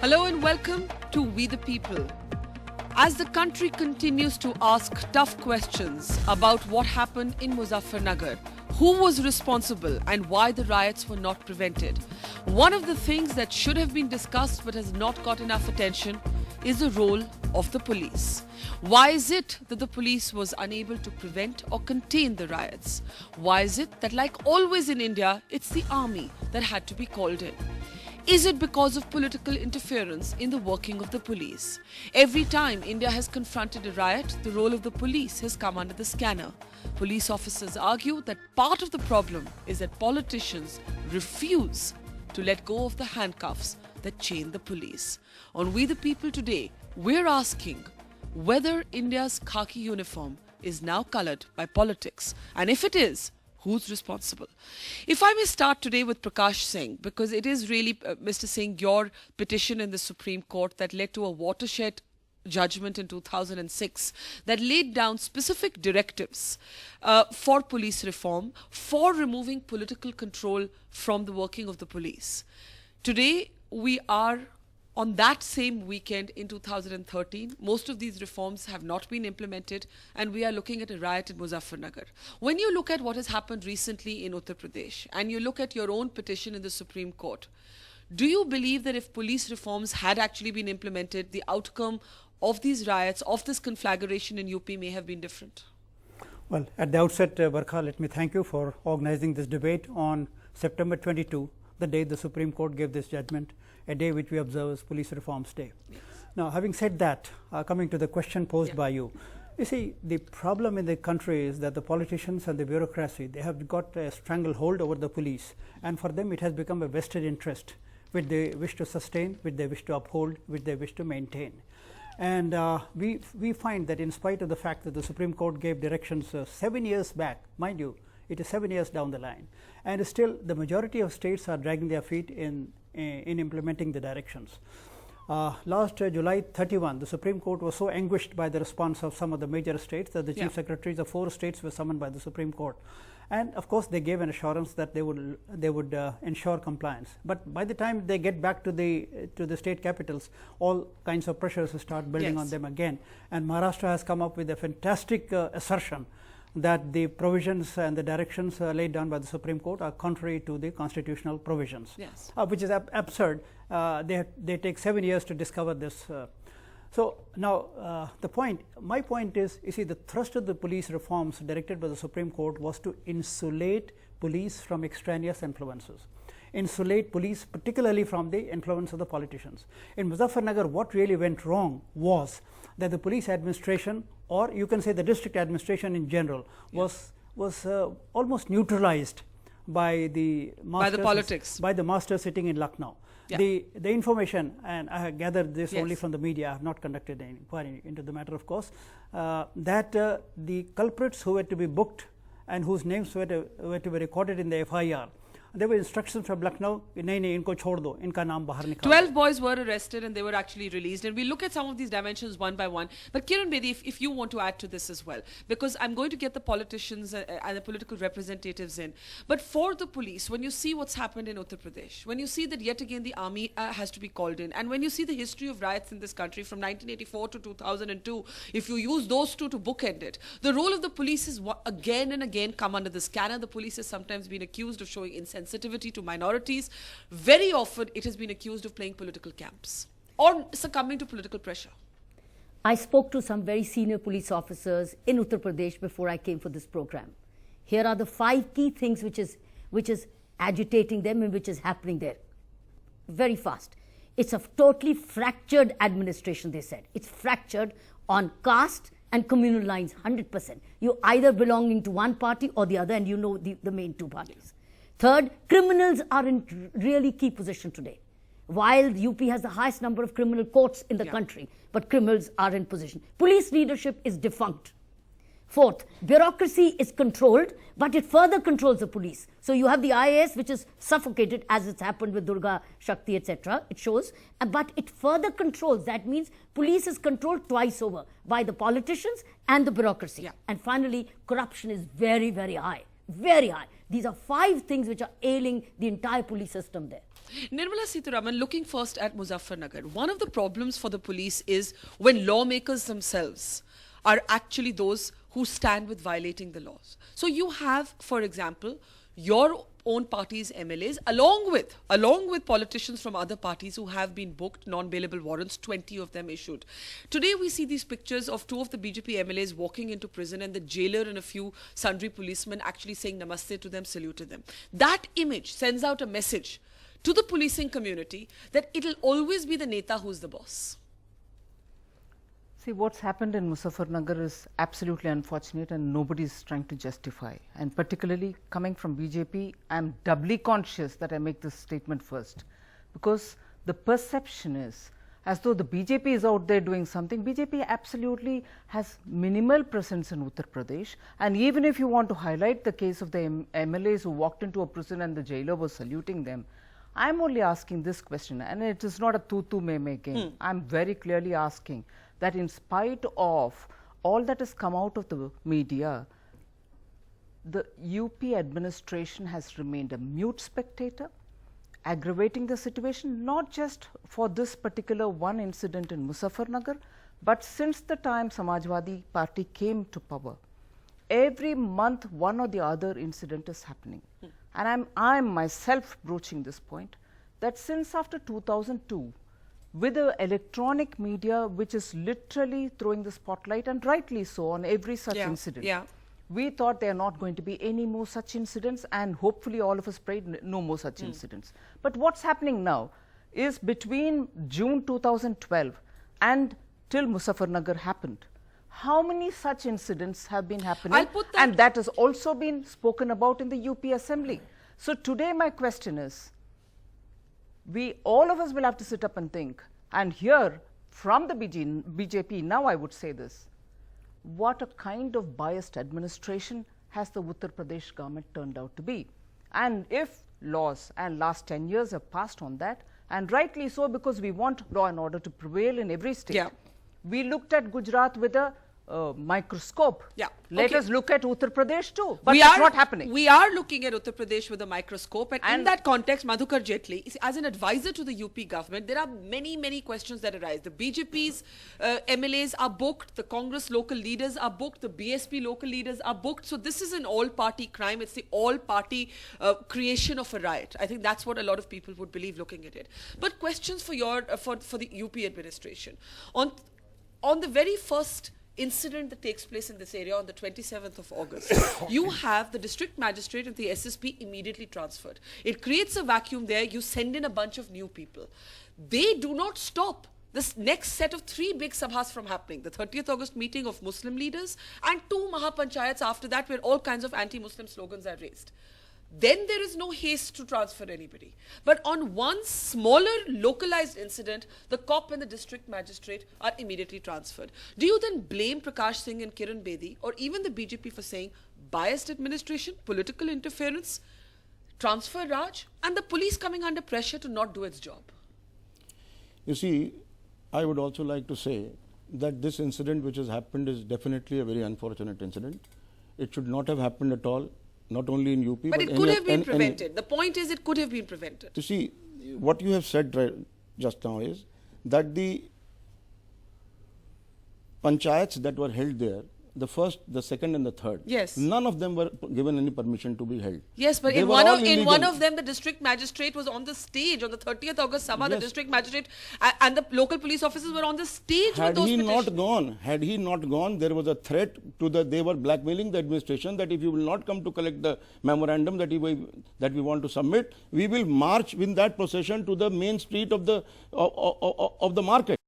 Hello and welcome to We the People. As the country continues to ask tough questions about what happened in Muzaffarnagar, who was responsible and why the riots were not prevented, one of the things that should have been discussed but has not got enough attention is the role of the police. Why is it that the police was unable to prevent or contain the riots? Why is it that, like always in India, it's the army that had to be called in? Is it because of political interference in the working of the police? Every time India has confronted a riot, the role of the police has come under the scanner. Police officers argue that part of the problem is that politicians refuse to let go of the handcuffs that chain the police. On We the People today, we're asking whether India's khaki uniform is now coloured by politics, and if it is, who's responsible? If I may start today with Prakash Singh, because it is really, Mr. Singh, your petition in the Supreme Court that led to a watershed judgment in 2006 that laid down specific directives for police reform, for removing political control from the working of the police. Today, we are on that same weekend in 2013, most of these reforms have not been implemented, and we are looking at a riot in Muzaffarnagar. When you look at what has happened recently in Uttar Pradesh, and you look at your own petition in the Supreme Court, do you believe that if police reforms had actually been implemented, the outcome of these riots, of this conflagration in UP may have been different? Well, at the outset, Barkha, let me thank you for organizing this debate on September 22, the day the Supreme Court gave this judgment, a day which we observe as Police Reforms Day. Yes. Now, having said that, coming to the question posed by you, you see, the problem in the country is that the politicians and the bureaucracy, they have got a stranglehold over the police, and for them it has become a vested interest which they wish to sustain, which they wish to uphold, which they wish to maintain. And we find that in spite of the fact that the Supreme Court gave directions 7 years back, mind you, it is 7 years down the line, and still the majority of states are dragging their feet in implementing the directions. Last July 31, the Supreme Court was so anguished by the response of some of the major states that the chief secretaries of 4 states were summoned by the Supreme Court, and of course they gave an assurance that they would ensure compliance. But by the time they get back to the state capitals, all kinds of pressures start building on them again, and Maharashtra has come up with a fantastic assertion that the provisions and the directions laid down by the Supreme Court are contrary to the constitutional provisions, which is absurd. They take 7 years to discover this. So now my point is, you see, the thrust of the police reforms directed by the Supreme Court was to insulate police from extraneous influences, insulate police particularly from the influence of the politicians. In Muzaffarnagar, what really went wrong was that the police administration, or you can say the district administration in general, was almost neutralized by the politics, by the master sitting in Lucknow. The information, and I have gathered this only from the media, I have not conducted any inquiry into the matter, of course, that the culprits who were to be booked and whose names were to be recorded in the FIR, there were instructions from Lucknow, inko chhod do, inka naam bahar nikal. 12 boys were arrested and they were actually released, and we look at some of these dimensions one by one. But Kiran Bedi, if you want to add to this as well, because I'm going to get the politicians and the political representatives in. But for the police, when you see what's happened in Uttar Pradesh, when you see that yet again the army has to be called in, and when you see the history of riots in this country from 1984 to 2002, if you use those two to bookend it, the role of the police is again and again come under the scanner. The police has sometimes been accused of showing insensitivity to minorities. Very often it has been accused of playing political camps or succumbing to political pressure. I spoke to some very senior police officers in Uttar Pradesh before I came for this program. Here are the 5 key things which is agitating them and which is happening there. Very fast. It's a totally fractured administration, they said. It's fractured on caste and communal lines, 100%. You either belonging to one party or the other, and you know the main 2 parties. Third, criminals are in really key position today. While UP has the highest number of criminal courts in the country, but criminals are in position. Police leadership is defunct. Fourth, bureaucracy is controlled, but it further controls the police. So you have the IAS, which is suffocated, as it's happened with Durga, Shakti, etc. It shows, but it further controls. That means police is controlled twice over by the politicians and the bureaucracy. And finally, corruption is very, very high. Very high. These are 5 things which are ailing the entire police system there. Nirmala Sitharaman, looking first at Muzaffarnagar, one of the problems for the police is when lawmakers themselves are actually those who stand with violating the laws. So you have, for example, your own party's MLAs along with politicians from other parties who have been booked, non-bailable warrants, 20 of them issued. Today we see these pictures of 2 of the BJP MLAs walking into prison and the jailer and a few sundry policemen actually saying namaste to them, salute to them. That image sends out a message to the policing community that it'll always be the neta who's the boss. See, what's happened in Muzaffarnagar is absolutely unfortunate and nobody is trying to justify. And particularly coming from BJP, I'm doubly conscious that I make this statement first. Because the perception is as though the BJP is out there doing something. BJP absolutely has minimal presence in Uttar Pradesh. And even if you want to highlight the case of the MLAs who walked into a prison and the jailer was saluting them, I'm only asking this question, and it is not a tu-tu me-me game. I'm very clearly asking that in spite of all that has come out of the media, the UP administration has remained a mute spectator, aggravating the situation, not just for this particular one incident in Muzaffarnagar, but since the time Samajwadi Party came to power. Every month, one or the other incident is happening. And I'm myself broaching this point, that since after 2002, with the electronic media which is literally throwing the spotlight, and rightly so, on every such incident, we thought there are not going to be any more such incidents, and hopefully all of us prayed no more such incidents. But what's happening now is between June 2012 and till Muzaffarnagar happened, how many such incidents have been happening? And that has also been spoken about in the UP Assembly. So today my question is, all of us will have to sit up and think and hear from the BJP, now I would say this, what a kind of biased administration has the Uttar Pradesh government turned out to be? And if laws and last 10 years have passed on that, and rightly so, because we want law and order to prevail in every state. We looked at Gujarat with a microscope. Let us look at Uttar Pradesh too. But it's not happening. We are looking at Uttar Pradesh with a microscope. And in that context, Madhukar Jaitley, as an advisor to the UP government, there are many, many questions that arise. The BJP's MLAs are booked. The Congress local leaders are booked. The BSP local leaders are booked. So this is an all-party crime. It's the all-party creation of a riot. I think that's what a lot of people would believe looking at it. But questions for the UP administration. On the very first incident that takes place in this area on the 27th of August, you have the district magistrate and the SSP immediately transferred. It creates a vacuum there. You send in a bunch of new people. They do not stop this next set of 3 big sabhas from happening. The 30th August meeting of Muslim leaders and 2 Mahapanchayats after that where all kinds of anti-Muslim slogans are raised. Then there is no haste to transfer anybody. But on one smaller localized incident, the cop and the district magistrate are immediately transferred. Do you then blame Prakash Singh and Kiran Bedi or even the BJP for saying biased administration, political interference, transfer Raj, and the police coming under pressure to not do its job? You see, I would also like to say that this incident which has happened is definitely a very unfortunate incident. It should not have happened at all. Not only in UP, but it could have been prevented. The point is, it could have been prevented. You see, what you have said just now is that the panchayats that were held there, the first, the second and the third, none of them were given any permission to be held. Yes, but in one of them, the district magistrate was on the stage on the 30th August Sabha. The district magistrate and the local police officers were on the stage with those petitions. Had he not gone, there was a threat to they were blackmailing the administration that if you will not come to collect the memorandum that we want to submit, we will march in that procession to the main street of the market.